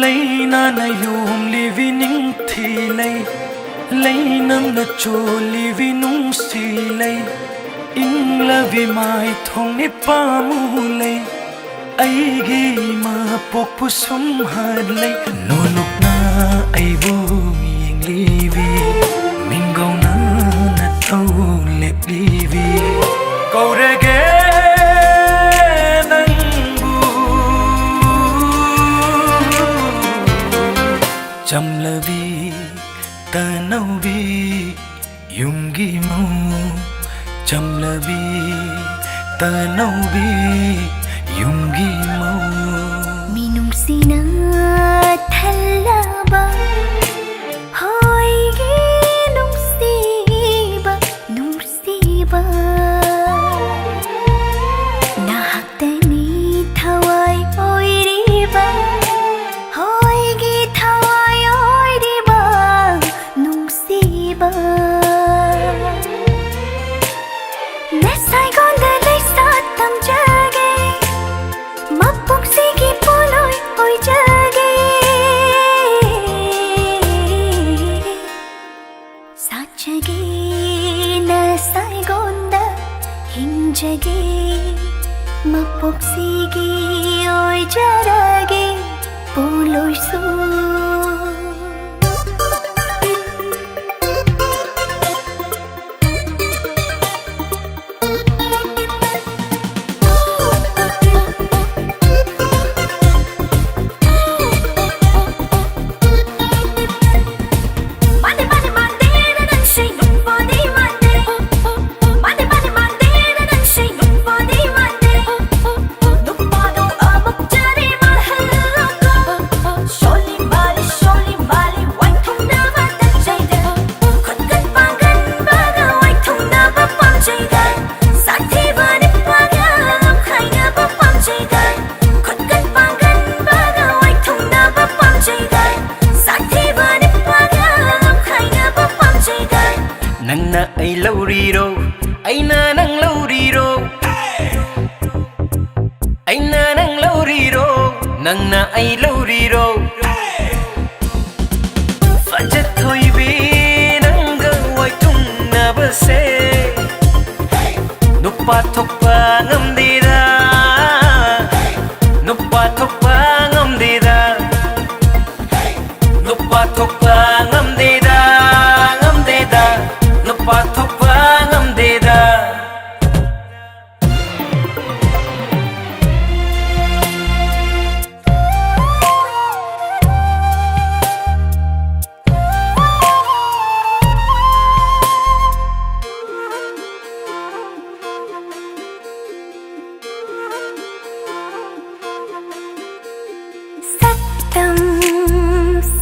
Leinana yomlibi ning thilai Leinam na cholibi nung silai Inglabi mai thong ni pamulai Aigi ma pokpu sumhalai Nonok na aibu yinglibi Mingaw na nataw leplibi Kaurage yomlibi tanawbi yumgi mo yomlibi tanawbi yumgi mo minung sina thalaba hoy gi nung siba nahaktani thawai oi riba hoy gi thawai oi riba nung siba nesai gonda lai satam jage mapuk sigi poloi oi jage sachage nesai gonda hinjage mapuk sigi oi jarage poloi su Nana ay lauriro, ay nanang lauriro, ay nanang lauriro, nana ay lauriro. Fajet thôi bi nang gawai tung na base, nupa thok pa ngam dira, nupa thok pa ngam dira, nupa thok pa ngam dira. Pathok ngam deda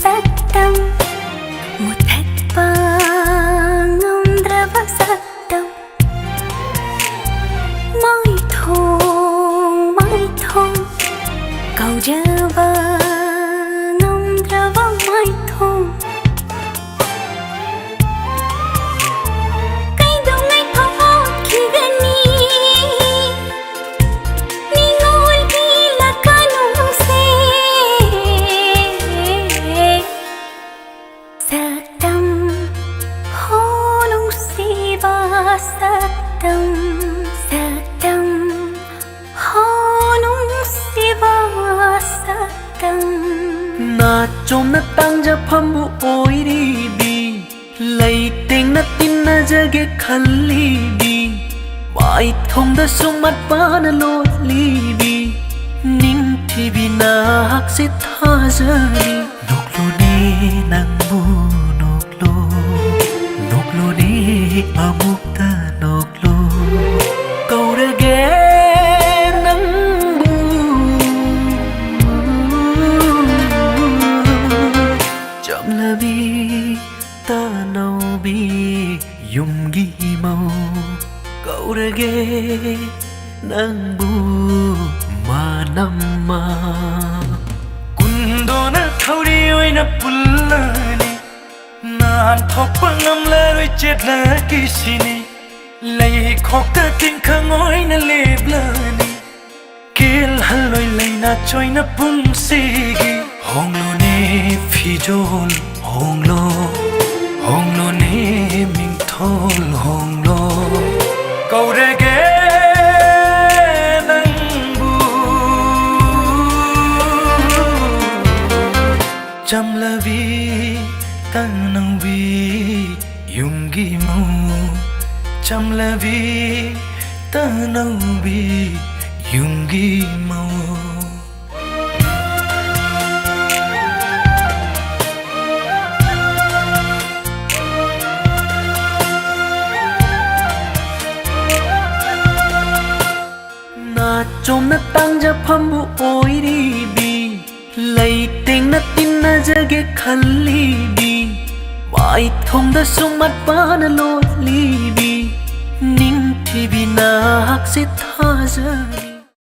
Satam muthat pa satam mai thong kau java ngam drava mai thong kai dong ngai phawa khi gani ni ngol ki la kanu se satam satam honung siva satam na chom na tang ja phamu oi ri bi lai teng na tin na jage khalli bi bai thong da sumat pa na lo li bi ning thi bi na hak se tha jari nok lo ne nang bu nok lo ne amuk ta nok lo kaurage nang bu yomlibi tanawbi yumgi mo kaurage nang bu manamma kundona thauri oina pullani nan thokpa ngamla roi chetla kisini lay khok ta ting khangoi na leblani kel haloi leina choina pung sigi honglo ne phijol honglo ne mingthol honglo kaurege nangbu chamlavi tanangvi yumgi mu chamlavi tanangvi yumgi mu chom na tang ja phambu oiri bi lei teng na tin na jage khalli bi wai thong da sumat pa na lo li bi ning thi bi na hak se tha ja